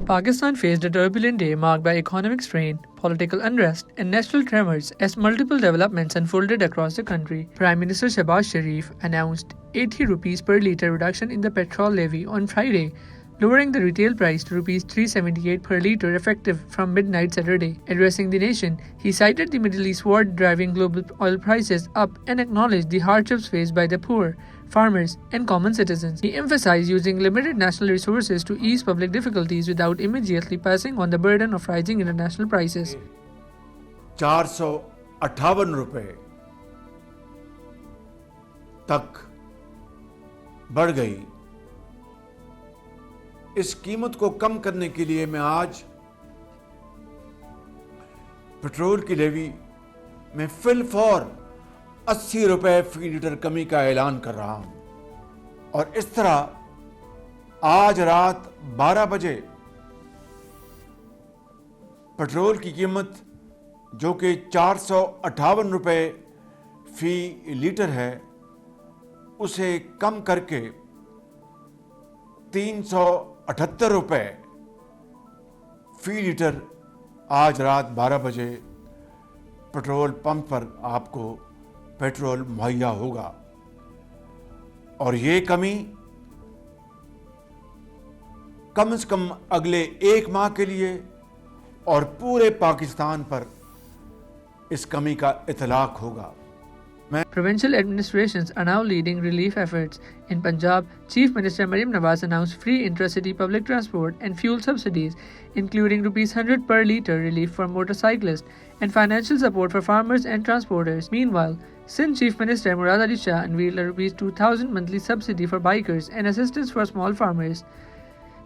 Pakistan faced a turbulent day marked by economic strain, political unrest, and national tremors as multiple developments unfolded across the country. Prime Minister Shehbaz Sharif announced 80 rupees per litre reduction in the petrol levy on Friday, lowering the retail price to rupees 378 per litre effective from midnight Saturday. Addressing the nation, he cited the Middle East war driving global oil prices up and acknowledged the hardships faced by the poor, farmers, and common citizens. He emphasized using limited national resources to ease public difficulties without immediately passing on the burden of rising international prices. 458 रुपए तक बढ़ गई। इस कीमत को कम करने के लिए मैं आज पेट्रोल की लेवी में फिलफौर 80 रुपए फी लीटर कमी का ऐलान कर रहा हूं और इस तरह आज रात 12 बजे पेट्रोल की कीमत जो कि 458 रुपए फी लीटर है उसे कम करके 378 रुपए फी लीटर आज रात 12 बजे पेट्रोल पंप पर आपको पेट्रोल मुहैया होगा और ये कमी कम से कम अगले 1 माह के लिए और पूरे पाकिस्तान पर इस कमी का इतलाक होगा। Provincial administrations are now leading relief efforts. In Punjab, Chief Minister Mariam Nawaz announced free intra-city public transport and fuel subsidies, including rupees 100 per litre relief for motorcyclists and financial support for farmers and transporters. Meanwhile, Sindh Chief Minister Murad Ali Shah unveiled a rupees 2,000 monthly subsidy for bikers and assistance for small farmers.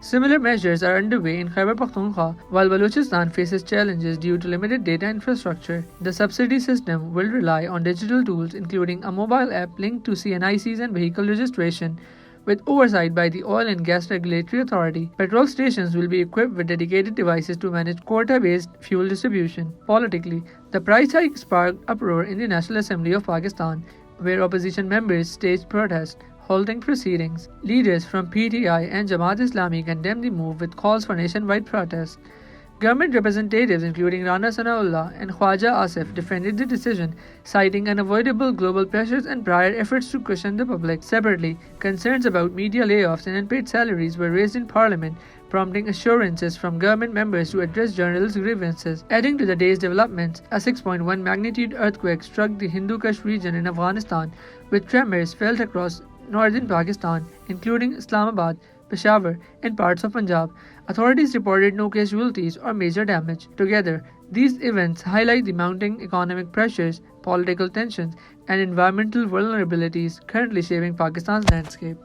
Similar measures are underway in Khyber Pakhtunkhwa, while Balochistan faces challenges due to limited data infrastructure. The subsidy system will rely on digital tools including a mobile app linked to CNICs and vehicle registration, with oversight by the Oil and Gas Regulatory Authority. Petrol stations will be equipped with dedicated devices to manage quota-based fuel distribution. Politically, the price hike sparked uproar in the National Assembly of Pakistan, where opposition members staged protests, halting proceedings. Leaders from PTI and Jamaat Islami condemned the move with calls for nationwide protests. Government representatives including Rana Sanaullah and Khwaja Asif defended the decision, citing unavoidable global pressures and prior efforts to cushion the public. Separately, concerns about media layoffs and unpaid salaries were raised in Parliament, prompting assurances from government members to address journalists' grievances. Adding to the day's developments, a 6.1 magnitude earthquake struck the Hindu Kush region in Afghanistan, with tremors felt across northern Pakistan, including Islamabad, Peshawar, and parts of Punjab. Authorities reported no casualties or major damage. Together, these events highlight the mounting economic pressures, political tensions, and environmental vulnerabilities currently shaping Pakistan's landscape.